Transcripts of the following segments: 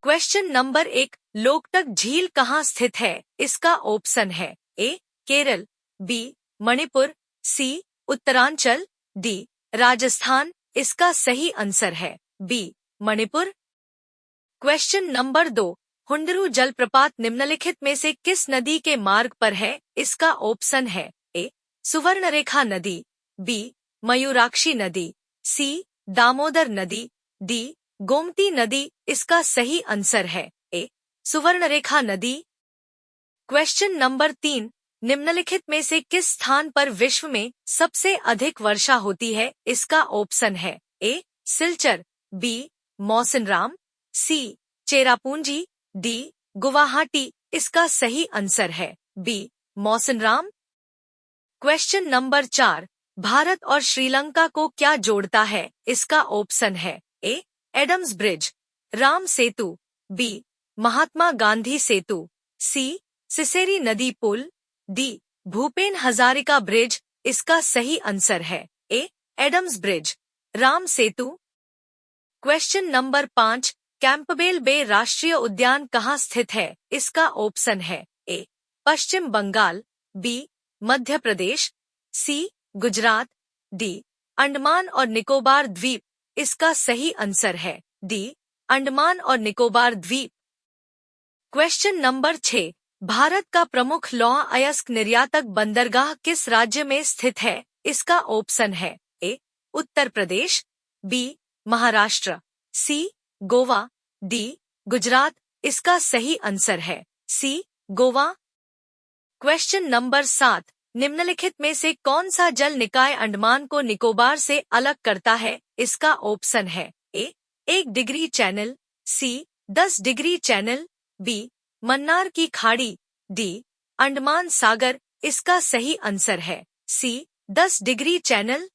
Question number 1, Loktak झील कहाँ स्थित है? इसका ऑप्शन है A Kerala, B Manipur, C Uttaranchal, D Rajasthan. इसका सही आंसर है B Manipur. Question number 2, Hundru जलप्रपात निम्नलिखित में से किस नदी के मार्ग पर है? इसका ऑप्शन है ए सुवर्णरेखा नदी, बी मयूराक्षी नदी, सी दामोदर नदी, डी गोमती नदी। इसका सही आंसर है ए सुवर्णरेखा नदी। क्वेश्चन नंबर 3, निम्नलिखित में से किस स्थान पर विश्व में सबसे अधिक वर्षा होती है? इसका ऑप्शन है A Silchar, B Mawsynram, C Cherrapunji, D Guwahati. इसका सही आंसर है B Mawsynram. Question number 4, Bharat और श्रीलंका को क्या जोड़ता है? इसका ऑप्शन है A Adams bridge, Ram Setu, B Mahatma Gandhi Setu, C Siseri नदी पुल, डी भूपेन हजारिका ब्रिज। इसका सही आंसर है A Adams bridge, Ram Setu. Question number 5, Campbell bay राष्ट्रीय उद्यान कहाँ स्थित है? इसका ऑप्शन है ए पश्चिम बंगाल, बी मध्य प्रदेश, सी गुजरात, डी अंडमान और निकोबार द्वीप। इसका सही आंसर है डी अंडमान और निकोबार द्वीप। क्वेश्चन नंबर 6, भारत का प्रमुख लौह अयस्क निर्यातक बंदरगाह किस राज्य में स्थित है? इसका ऑप्शन है ए उत्तर प्रदेश, बी महाराष्ट्र, सी गोवा, डी गुजरात। इसका सही आंसर है सी गोवा। क्वेश्चन नंबर 7, निम्नलिखित में से कौन सा जल निकाय अंडमान को निकोबार से अलग करता है? इसका ऑप्शन है ए 1 डिग्री चैनल, सी 10 डिग्री चैनल, बी मन्नार की खाड़ी, डी अंडमान सागर। इसका सही आंसर है सी 10 degree channel.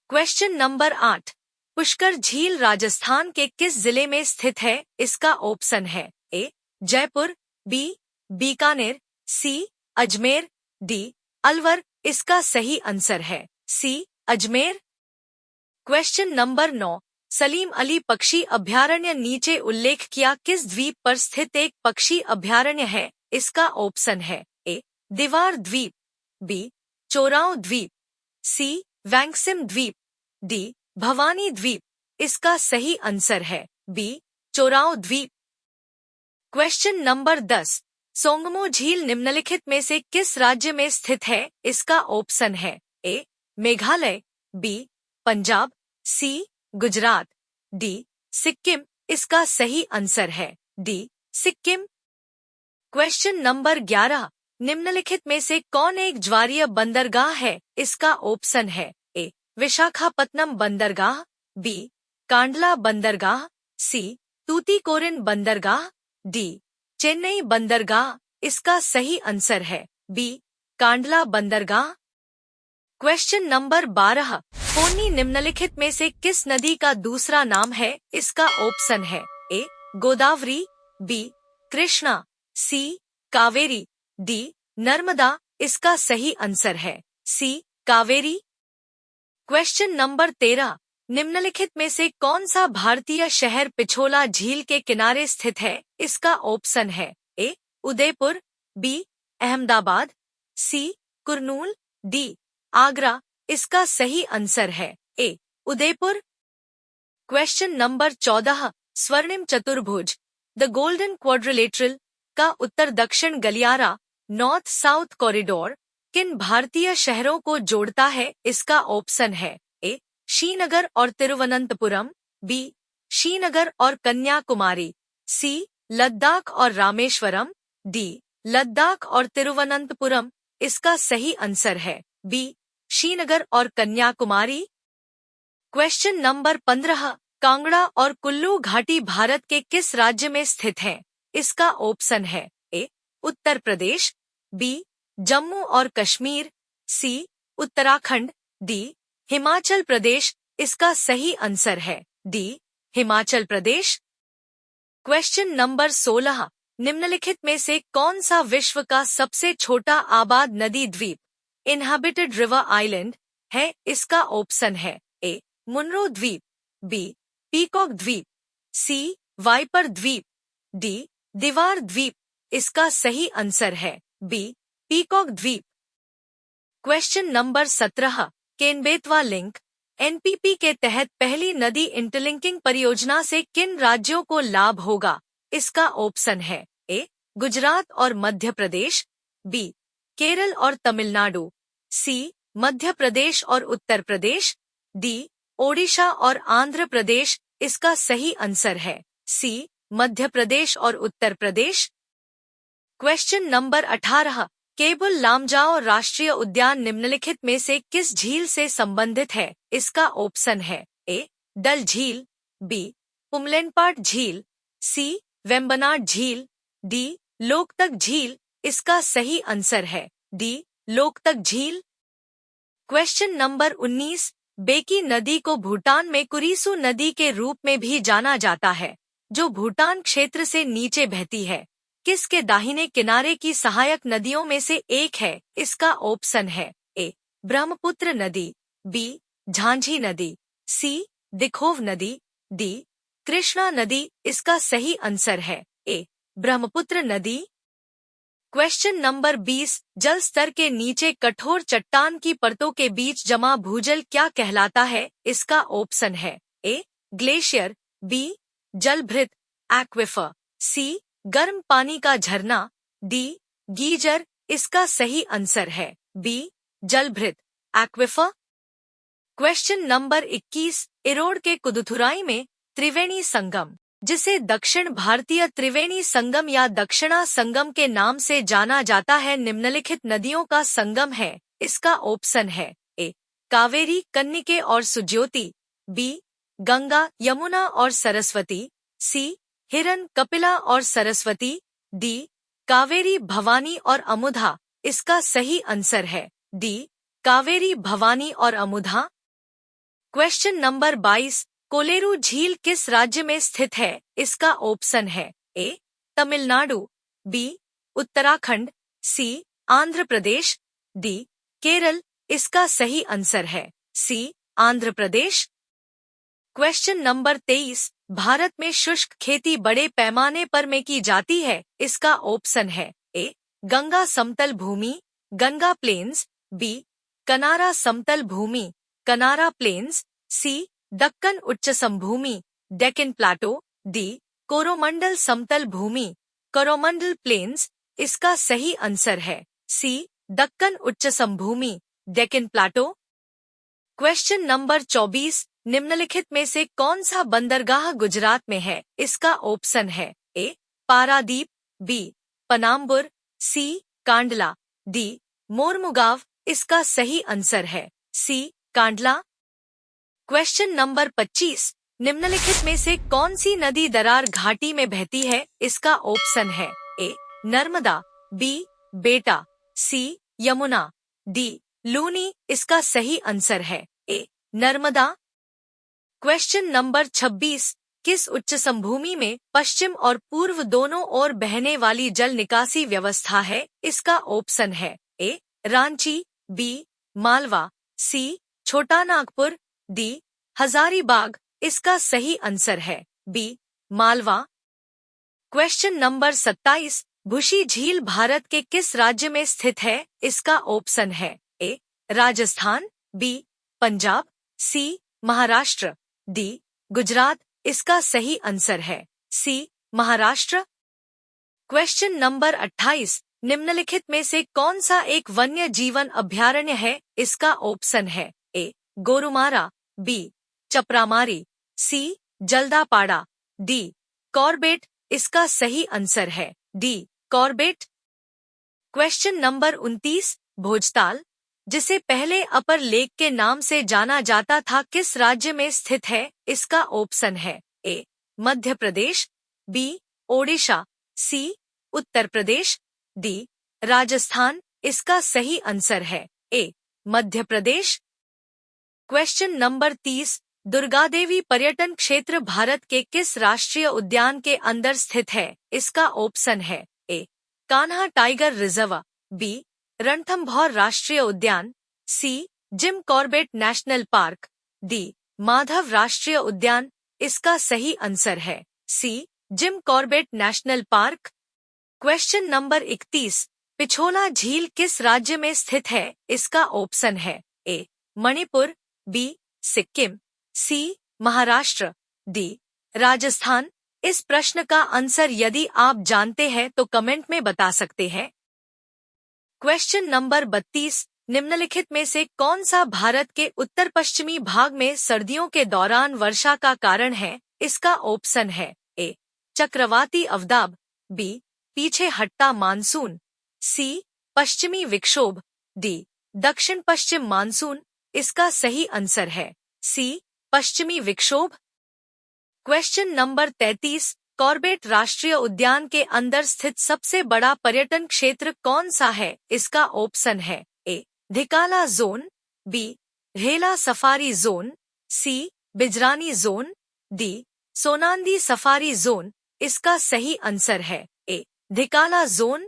Question number 8, Pushkar झील राजस्थान के किस जिले में स्थित है? इसका ऑप्शन है ए जयपुर, बी बीकानेर, सी अजमेर, डी अलवर। इसका सही आंसर है सी अजमेर। क्वेश्चन नंबर 9, सलीम अली पक्षी अभयारण्य नीचे उल्लेख किया किस द्वीप पर स्थित एक पक्षी अभयारण्य है? इसका ऑप्शन है ए दीवार द्वीप, बी चोराव द्वीप, सी वैंगसिम द्वीप, डी भवानी द्वीप। इसका सही आंसर है बी चोराव द्वीप। क्वेश्चन नंबर 10, सोंगमो झील निम्नलिखित में से किस राज्य में स्थित है? इसका ऑप्शन है ए मेघालय, बी पंजाब, सी गुजरात, डी सिक्किम। इसका सही आंसर है डी सिक्किम। क्वेश्चन नंबर 11, निम्नलिखित में से कौन एक ज्वारीय बंदरगाह है? इसका ऑप्शन है ए विशाखापत्तनम बंदरगाह, बी कांडला बंदरगाह, सी तूतीकोरिन बंदरगाह, डी चेन्नई बंदरगाह। इसका सही आंसर है बी कांडला बंदरगाह। क्वेश्चन नंबर 12, फोनी निम्नलिखित में से किस नदी का दूसरा नाम है? इसका ऑप्शन है ए गोदावरी, बी कृष्णा, सी कावेरी, डी नर्मदा। इसका सही आंसर है सी कावेरी। क्वेश्चन नंबर 13, निम्नलिखित में से कौन सा भारतीय शहर पिछोला झील के किनारे स्थित है? इसका ऑप्शन है ए उदयपुर, बी अहमदाबाद, सी कुरनूल, डी आगरा। इसका सही आंसर है ए उदयपुर। क्वेश्चन नंबर 14, स्वर्णिम चतुर्भुज द गोल्डन क्वाड्रिलेटरल का उत्तर दक्षिण गलियारा नॉर्थ साउथ कॉरिडोर किन भारतीय शहरों को जोड़ता है? इसका ऑप्शन है ए श्रीनगर और तिरुवनंतपुरम, बी श्रीनगर और कन्याकुमारी, सी लद्दाख और रामेश्वरम, डी लद्दाख और तिरुवनंतपुरम। इसका सही आंसर है बी श्रीनगर और कन्याकुमारी। क्वेश्चन नंबर 15, कांगड़ा और कुल्लू घाटी भारत के किस राज्य में स्थित हैं? इसका ऑप्शन है ए उत्तर प्रदेश, बी जम्मू और कश्मीर, सी उत्तराखंड, डी हिमाचल प्रदेश। इसका सही आंसर है D Himachal Pradesh. Question number 16, निम्नलिखित में से कौन सा विश्व का सबसे छोटा आबाद नदी द्वीप इनहैबिटेड रिवर आइलैंड है? इसका ऑप्शन है ए मुनरो द्वीप, बी पीकॉक द्वीप, सी वाइपर द्वीप, डी दीवार द्वीप, इसका सही आंसर है बी पीकॉक द्वीप। Question number 17, Ken Betwa link NPP के तहत पहली नदी इंटरलिंकिंग परियोजना से किन राज्यों को लाभ होगा? इसका ऑप्शन है ए गुजरात और मध्य प्रदेश, बी केरल और तमिलनाडु, सी मध्य प्रदेश और उत्तर प्रदेश, डी ओडिशा और आंध्र प्रदेश। इसका सही आंसर है सी मध्य प्रदेश और उत्तर प्रदेश। क्वेश्चन नंबर 18, केबुल लामजाओ राष्ट्रीय उद्यान निम्नलिखित में से किस झील से संबंधित है? इसका ऑप्शन है ए डल झील, बी पुमलेनपाट झील, सी वेम्बनाड झील, डी लोकतक झील। इसका सही आंसर है डी लोकतक झील। क्वेश्चन नंबर 19, बेकी नदी को भूटान में कुरीसु नदी के रूप में भी जाना जाता है, जो भूटान क्षेत्र से नीचे बहती है, किसके दाहिने किनारे की सहायक नदियों में से एक है? इसका ऑप्शन है ए ब्रह्मपुत्र नदी, बी झांझी नदी, सी दिखोव नदी, डी कृष्णा नदी। इसका सही आंसर है ए ब्रह्मपुत्र नदी। क्वेश्चन नंबर 20, जल स्तर के नीचे कठोर चट्टान की परतों के बीच जमा भूजल क्या कहलाता है? इसका ऑप्शन है ए ग्लेशियर, बी जलभृत एक्विफर, सी गर्म पानी का झरना, डी गीजर। इसका सही आंसर है बी जलभृत एक्विफर। क्वेश्चन नंबर 21, इरोड के कुदुथुराई में त्रिवेणी संगम, जिसे दक्षिण भारतीय त्रिवेणी संगम या दक्षिणा संगम के नाम से जाना जाता है, निम्नलिखित नदियों का संगम है। इसका ऑप्शन है ए कावेरी कन्निके और सुज्योति, बी गंगा यमुना और सरस्वती, सी हिरन कपिला और सरस्वती, डी कावेरी भवानी और अमुधा। इसका सही आंसर है डी कावेरी भवानी और अमुधा। क्वेश्चन नंबर 22, कोलेरू झील किस राज्य में स्थित है? इसका ऑप्शन है ए तमिलनाडु, बी उत्तराखंड, सी आंध्र प्रदेश, डी केरल। इसका सही आंसर है सी आंध्र प्रदेश। क्वेश्चन नंबर 23, भारत में शुष्क खेती बड़े पैमाने पर में की जाती है। इसका ऑप्शन है ए गंगा समतल भूमि, गंगा प्लेन्स, बी कनारा समतल भूमि, कनारा प्लेन्स, सी दक्कन उच्च समभूमि, डेक्कन प्लाटो, डी कोरोमंडल समतल भूमि, कोरोमंडल प्लेन्स। इसका सही आंसर है सी दक्कन उच्च समभूमि, डेक्कन प्लाटो। क्वेश्चन नंबर 24, निम्नलिखित में से कौन सा बंदरगाह गुजरात में है? इसका ऑप्शन है ए पारादीप, बी पनाम्बुर, सी कांडला, डी मोरमुगाव। इसका सही आंसर है सी कांडला। क्वेश्चन नंबर 25, निम्नलिखित में से कौन सी नदी दरार घाटी में बहती है? इसका ऑप्शन है ए नर्मदा, बी बेटा, सी यमुना, डी लूनी। इसका सही आंसर है ए नर्मदा। क्वेश्चन नंबर 26, किस उच्च समभूमि में पश्चिम और पूर्व दोनों ओर बहने वाली जल निकासी व्यवस्था है? इसका ऑप्शन है A Ranchi, B Malwa, C Chota Nagpur, D Hazaribagh. इसका सही आंसर है B Malwa. Question number 27, Bhushi झील भारत के किस राज्य में स्थित है? इसका ऑप्शन है ए राजस्थान, बी पंजाब, सी महाराष्ट्र, डी गुजरात। इसका सही आंसर है सी महाराष्ट्र। क्वेश्चन नंबर 28, निम्नलिखित में से कौन सा एक वन्य जीवन अभयारण्य है? इसका ऑप्शन है ए गोरुमारा, बी चपरामारी, सी जल्दापाड़ा, डी कॉर्बेट। इसका सही आंसर है D Corbett. Question number 29, Bhojtal, जिसे पहले अपर लेक के नाम से जाना जाता था, किस राज्य में स्थित है? इसका ऑप्शन है ए मध्य प्रदेश, बी ओडिशा, सी उत्तर प्रदेश, डी राजस्थान। इसका सही आंसर है ए मध्य प्रदेश। क्वेश्चन नंबर 30, दुर्गादेवी पर्यटन क्षेत्र भारत के किस राष्ट्रीय उद्यान के अंदर स्थित है? इसका ऑप्शन है A Kanha Tiger Reserve, B Ranthambore राष्ट्रीय उद्यान, C Jim Corbett National Park, D Madhav राष्ट्रीय उद्यान। इसका सही आंसर है C Jim Corbett National Park. Question number 31, Pichola झील किस राज्य में स्थित है? इसका ऑप्शन है A Manipur, B Sikkim, C Maharashtra, D Rajasthan. इस प्रश्न का आंसर यदि आप जानते हैं तो कमेंट में बता सकते हैं। क्वेश्चन नंबर 32, निम्नलिखित में से कौन सा भारत के उत्तर पश्चिमी भाग में सर्दियों के दौरान वर्षा का कारण है? इसका ऑप्शन है ए चक्रवाती अवदाब, बी पीछे हटता मानसून, सी पश्चिमी विक्षोभ, डी दक्षिण पश्चिम मानसून। इसका सही आंसर है सी पश्चिमी विक्षोभ। क्वेश्चन नंबर 33, कॉर्बेट राष्ट्रीय उद्यान के अंदर स्थित सबसे बड़ा पर्यटन क्षेत्र कौन सा है? इसका ऑप्शन है A Dhikala zone, B Rela safari zone, C Bijrani zone, D Sonanadi safari zone. इसका सही आंसर है A Dhikala zone.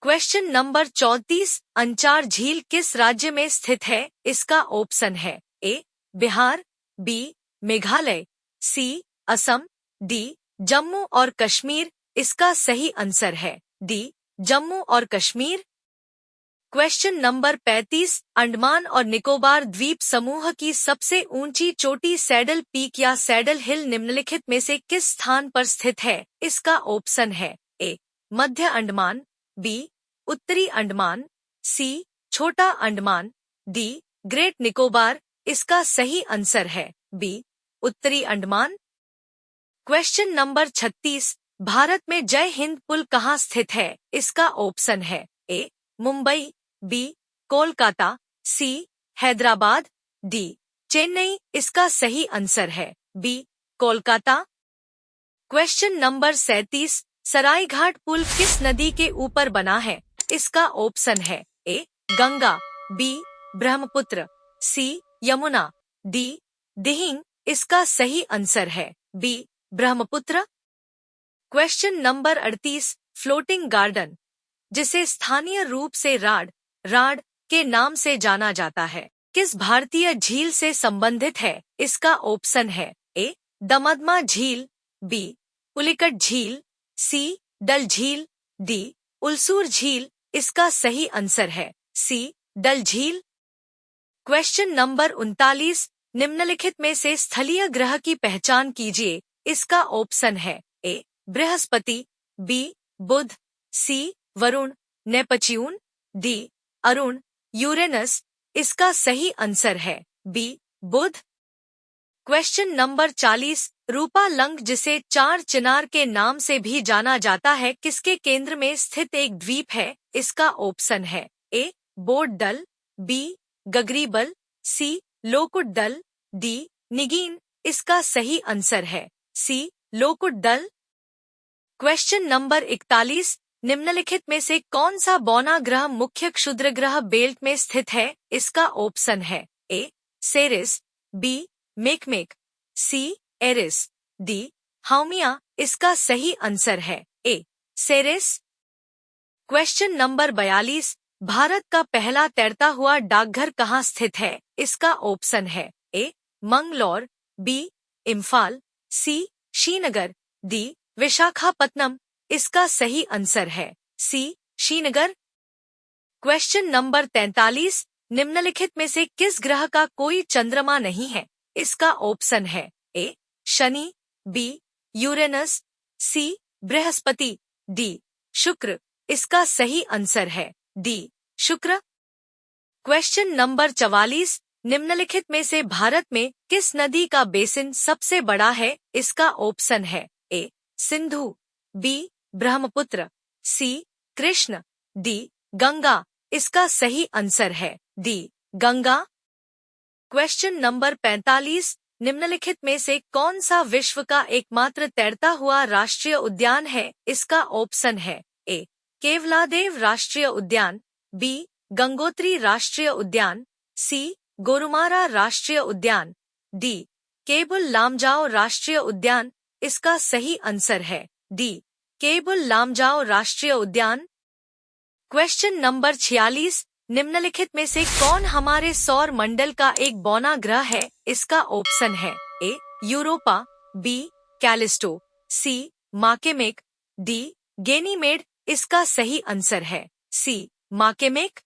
Question number 34, Anchar झील किस राज्य में स्थित है? इसका ऑप्शन है A Bihar, B Meghalaya, C Assam, D Jammu और कश्मीर। इसका सही आंसर है डी जम्मू और कश्मीर। क्वेश्चन नंबर 35, अंडमान और निकोबार द्वीप समूह की सबसे ऊंची चोटी सैडल पीक या सैडल हिल निम्नलिखित में से किस स्थान पर स्थित है? इसका ऑप्शन है ए मध्य अंडमान, बी उत्तरी अंडमान, सी छोटा अंडमान, डी ग्रेट निकोबार। इसका सही आंसर है बी उत्तरी अंडमान। क्वेश्चन नंबर 36, भारत में जय हिंद पुल कहाँ स्थित है? इसका ऑप्शन है A Mumbai, B Kolkata, C Hyderabad, D Chennai. इसका सही आंसर है B Kolkata. Question number 37, Saraighat पुल किस नदी के ऊपर बना है? इसका ऑप्शन है A Ganga, B Brahmaputra, C Yamuna, D Dihing. इसका सही आंसर है B Brahmaputra. Question number 38, floating garden जिसे स्थानीय रूप से राड के नाम से जाना जाता है किस भारतीय झील से संबंधित है? इसका ऑप्शन है ए दमदमा झील, बी पुलिकट झील, सी डल झील, डी उलसूर झील। इसका सही आंसर है सी डल झील। क्वेश्चन नंबर 39, निम्नलिखित में से स्थलीय ग्रह की पहचान कीजिए। इसका ऑप्शन है A Brihaspati, B Budh, C Varun Neptune, D Arun Uranus. इसका सही आंसर है B Budh. Question number 40, Rupa Lang जिसे चार चिनार के नाम से भी जाना जाता है किसके केंद्र में स्थित एक द्वीप है? इसका ऑप्शन है ए बोट दल, बी गगरीबल, सी लोकुट दल, डी निगीन। इसका सही आंसर है सी लोकुट दल। क्वेश्चन नंबर 41, निम्नलिखित में से कौन सा बौना ग्रह मुख्य क्षुद्र ग्रह बेल्ट में स्थित है? इसका ऑप्शन है ए सेरिस, बी मेकमेक, सी एरिस, डी हाउमिया। इसका सही आंसर है ए सेरिस। क्वेश्चन नंबर 42, भारत का पहला तैरता हुआ डाकघर कहाँ स्थित है? इसका ऑप्शन है ए मंगलौर, बी इम्फाल, सी श्रीनगर, डी विशाखापत्तनम। इसका सही आंसर है सी श्रीनगर। क्वेश्चन नंबर 43, निम्नलिखित में से किस ग्रह का कोई चंद्रमा नहीं है? इसका ऑप्शन है ए शनि, बी यूरेनस, सी बृहस्पति, डी शुक्र। इसका सही आंसर है डी शुक्र। क्वेश्चन नंबर 44, निम्नलिखित में से भारत में किस नदी का बेसिन सबसे बड़ा है? इसका ऑप्शन है ए सिंधु, बी ब्रह्मपुत्र, सी कृष्ण, डी गंगा। इसका सही आंसर है डी गंगा। क्वेश्चन नंबर 45, निम्नलिखित में से कौन सा विश्व का एकमात्र तैरता हुआ राष्ट्रीय उद्यान है? इसका ऑप्शन है ए केवलादेव राष्ट्रीय उद्यान, बी गंगोत्री राष्ट्रीय उद्यान, सी गोरुमारा राष्ट्रीय उद्यान, डी केबुल लामजाओ राष्ट्रीय उद्यान। इसका सही आंसर है डी केबुल लामजाओ राष्ट्रीय उद्यान। क्वेश्चन नंबर 46, निम्नलिखित में से कौन हमारे सौर मंडल का एक बौना ग्रह है? इसका ऑप्शन है ए यूरोपा, बी कैलिस्टो, सी माकेमिक, डी गेनीमेड। इसका सही आंसर है सी माकेमिक।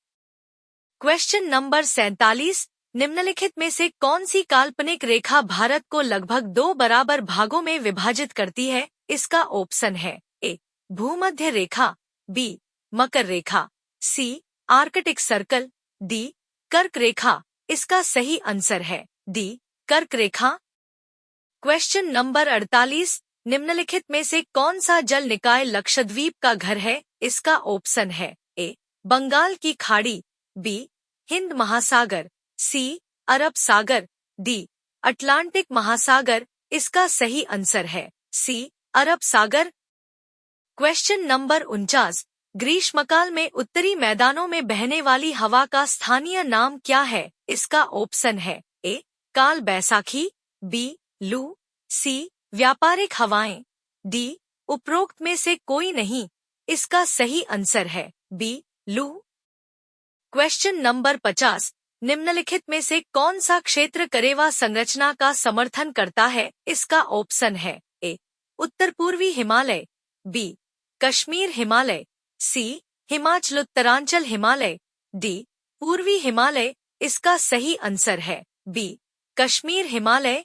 क्वेश्चन नंबर 47, निम्नलिखित में से कौन सी काल्पनिक रेखा भारत को लगभग 2 बराबर भागों में विभाजित करती है? इसका ऑप्शन है ए भूमध्य रेखा, बी मकर रेखा, सी आर्कटिक सर्कल, डी कर्क रेखा। इसका सही आंसर है डी कर्क रेखा। क्वेश्चन नंबर 48, निम्नलिखित में से कौन सा जल निकाय लक्षद्वीप का घर है? इसका ऑप्शन है ए बंगाल की खाड़ी, बी हिंद महासागर, सी अरब सागर, डी अटलांटिक महासागर। इसका सही आंसर है सी अरब सागर। क्वेश्चन नंबर 49, ग्रीष्मकाल में उत्तरी मैदानों में बहने वाली हवा का स्थानीय नाम क्या है? इसका ऑप्शन है ए काल बैसाखी, बी लू, सी व्यापारिक हवाएं, डी उपरोक्त में से कोई नहीं। इसका सही आंसर है बी लू। क्वेश्चन नंबर 50, निम्नलिखित में से कौन सा क्षेत्र करेवा संरचना का समर्थन करता है? इसका ऑप्शन है ए उत्तर पूर्वी हिमालय, बी कश्मीर हिमालय, सी हिमाचल उत्तरांचल हिमालय, डी पूर्वी हिमालय। इसका सही आंसर है बी कश्मीर हिमालय।